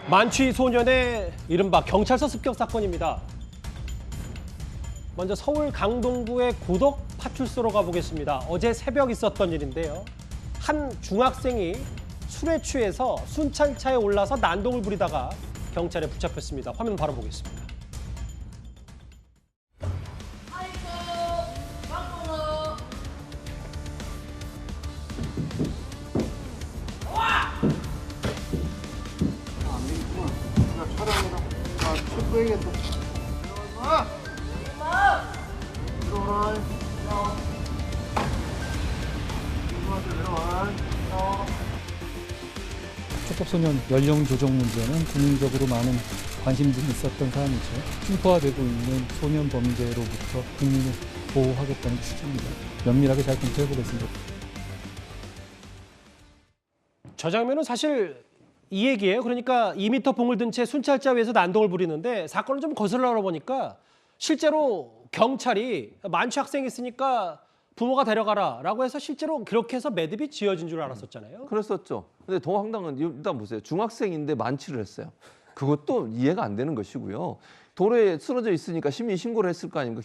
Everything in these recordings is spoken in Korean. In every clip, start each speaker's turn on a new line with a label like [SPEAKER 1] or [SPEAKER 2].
[SPEAKER 1] 만취 소년의 이른바 경찰서 습격 사건입니다. 먼저 서울 강동구의 고덕 파출소로 가보겠습니다. 어제 새벽 있었던 일인데요. 한 중학생이 술에 취해서 순찰차에 올라서 난동을 부리다가 경찰에 붙잡혔습니다. 화면 바로 보겠습니다.
[SPEAKER 2] 체크해야겠다. 들어와. 들어와.
[SPEAKER 3] 촉법소년 연령 조정 문제는 국민적으로 많은 관심들이 있었던 사안이죠. 흉포화되고 있는 소년 범죄로부터 국민을 보호하겠다는 취지입니다. 면밀하게 잘 검토해 보겠습니다.
[SPEAKER 1] 저 장면은 사실 이 얘기예요. 그러니까 2m 봉을 든 채 순찰차 위에서 난동을 부리는데 사건을 좀 거슬러 알아보니까 실제로 경찰이 만취 학생이 있으니까 부모가 데려가라라고 해서 실제로 그렇게 해서 매듭이 지어진 줄 알았었잖아요.
[SPEAKER 4] 그랬었죠. 근데 더 황당한 일단 보세요. 중학생인데 만취를 했어요. 그것도 이해가 안 되는 것이고요. 도로에 쓰러져 있으니까 시민이 신고를 했을 거 아닙니까?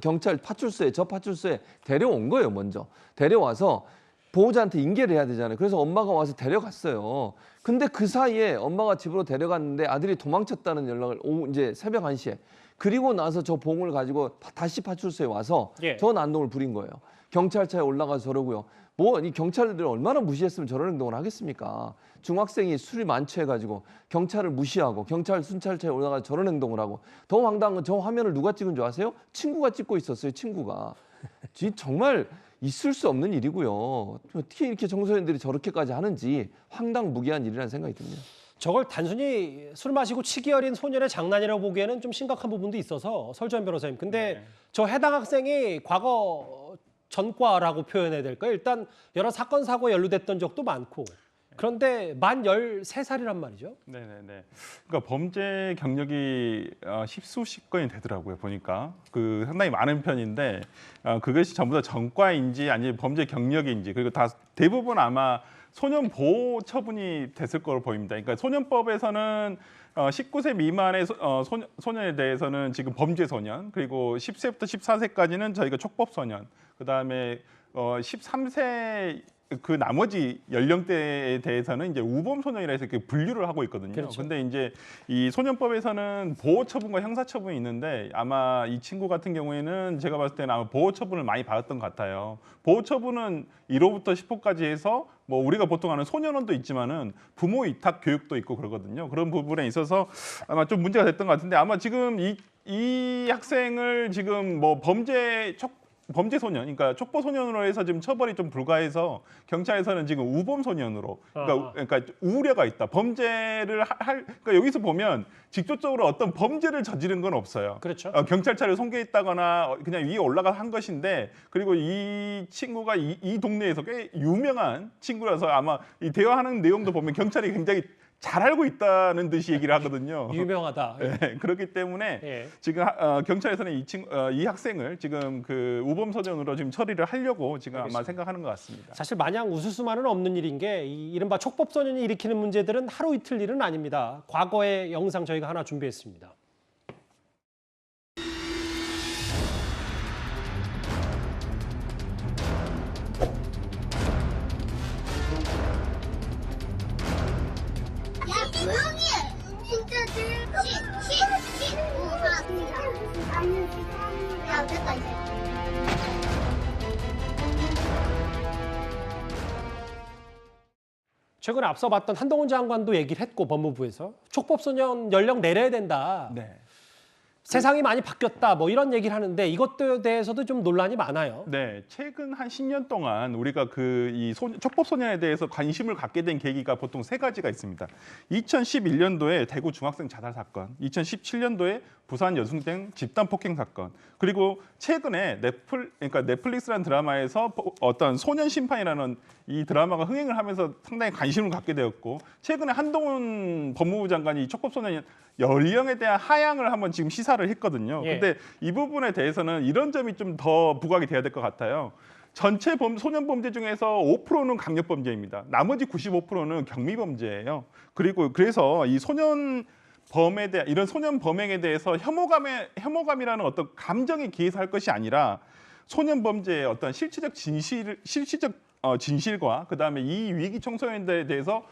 [SPEAKER 4] 경찰 파출소에 저 파출소에 데려온 거예요. 먼저 데려와서 보호자한테 인계를 해야 되잖아요. 그래서 엄마가 와서 데려갔어요. 근데 그 사이에 엄마가 집으로 데려갔는데 아들이 도망쳤다는 연락을 이제 새벽 1시에 그리고 나서 저 봉을 가지고 다시 파출소에 와서 저 난동을 부린 거예요. 경찰차에 올라가서 저러고요. 뭐 이 경찰들 얼마나 무시했으면 저런 행동을 하겠습니까? 중학생이 술이 만취해가지고 경찰을 무시하고 경찰 순찰차에 올라가서 저런 행동을 하고 더 황당한 건 저 화면을 누가 찍은 줄 아세요? 친구가 찍고 있었어요. 친구가. 정말 있을 수 없는 일이고요. 어떻게 이렇게 청소년들이 저렇게까지 하는지 황당무계한 일이라는 생각이 듭니다.
[SPEAKER 1] 저걸 단순히 술 마시고 치기 어린 소년의 장난이라고 보기에는 좀 심각한 부분도 있어서 설주환 변호사님. 근데 저 해당 학생이 과거 전과라고 표현해야 될까요? 일단 여러 사건 사고에 연루됐던 적도 많고 그런데 만 13살이란 말이죠.
[SPEAKER 5] 네네네. 그러니까 범죄 경력이 십수십 건이 되더라고요. 보니까 그 상당히 많은 편인데 그것이 전부 다 전과인지 아니면 범죄 경력인지 그리고 다 대부분 아마 소년 보호 처분이 됐을 거로 보입니다. 그러니까 소년법에서는 19세 미만의 소년에 대해서는 지금 범죄 소년 그리고 10세부터 14세까지는 저희가 촉법 소년 그다음에 13세 그 나머지 연령대에 대해서는 이제 우범 소년이라 해서 이렇게 분류를 하고 있거든요.
[SPEAKER 1] 그렇죠.
[SPEAKER 5] 근데 이제 이 소년법에서는 보호 처분과 형사 처분이 있는데 아마 이 친구 같은 경우에는 제가 봤을 때는 아마 보호 처분을 많이 받았던 것 같아요. 보호 처분은 1호부터 10호까지 해서 뭐 우리가 보통 하는 소년원도 있지만은 부모 위탁 교육도 있고 그러거든요. 그런 부분에 있어서 아마 좀 문제가 됐던 것 같은데 아마 지금 이 학생을 지금 뭐 범죄 소년, 그러니까 촉보 소년으로 해서 지금 처벌이 좀 불가해서 경찰에서는 지금 우범 소년으로, 그러니까 우려가 있다. 범죄를 그러니까 여기서 보면 직접적으로 어떤 범죄를 저지른 건 없어요.
[SPEAKER 1] 그렇죠.
[SPEAKER 5] 경찰차를 손괴했다거나 그냥 위에 올라가서 한 것인데, 그리고 이 친구가 이 동네에서 꽤 유명한 친구라서 아마 이 대화하는 내용도 보면 경찰이 굉장히 잘 알고 있다는 듯이 얘기를 하거든요.
[SPEAKER 1] 유명하다.
[SPEAKER 5] 네, 그렇기 때문에 지금 경찰에서는 이 학생을 지금 그 우범 소년으로 지금 처리를 하려고 지금 아마 생각하는 것 같습니다.
[SPEAKER 1] 사실 마냥 웃을 수만은 없는 일인 게 이 이른바 촉법 소년이 일으키는 문제들은 하루 이틀 일은 아닙니다. 과거의 영상 저희가 하나 준비했습니다.
[SPEAKER 6] 진짜 야, 됐다 이제.
[SPEAKER 1] 최근에 앞서 봤던 한동훈 장관도 얘기를 했고 법무부에서 촉법소년 연령 내려야 된다.
[SPEAKER 5] 네.
[SPEAKER 1] 세상이 많이 바뀌었다. 뭐 이런 얘기를 하는데 이것에 대해서도 좀 논란이 많아요.
[SPEAKER 5] 네, 최근 한 10년 동안 우리가 이 촉법 소년에 대해서 관심을 갖게 된 계기가 보통 3가지가 있습니다. 2011년도에 대구 중학생 자살 사건, 2017년도에 부산 여중생 집단 폭행 사건, 그리고 최근에 넷플릭스라는 드라마에서 어떤 소년 심판이라는 이 드라마가 흥행을 하면서 상당히 관심을 갖게 되었고, 최근에 한동훈 법무부 장관이 촉법 소년 연령에 대한 하향을 한번 지금 시사를 했거든요. 근데 이 부분에 대해서는 이런 점이 좀 더 부각이 돼야 될 것 같아요. 전체 소년 범죄 중에서 5%는 강력 범죄입니다. 나머지 95%는 경미 범죄예요. 그래서 이 소년 범에 대한 이런 소년 범행에 대해서 혐오감이라는 어떤 감정에 기해서 할 것이 아니라 소년 범죄의 어떤 실질적 진실과 그다음에 이 위기 청소년들에 대해서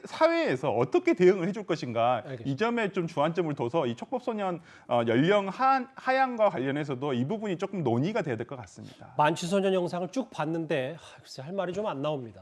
[SPEAKER 5] 사회에서 어떻게 대응을 해줄 것인가
[SPEAKER 1] 알겠습니다.
[SPEAKER 5] 이 점에 좀 주안점을 둬서 이 촉법소년 연령 하향과 관련해서도 이 부분이 조금 논의가 돼야 될 것 같습니다.
[SPEAKER 1] 만취소년 영상을 쭉 봤는데 글쎄 할 말이 좀 안 나옵니다.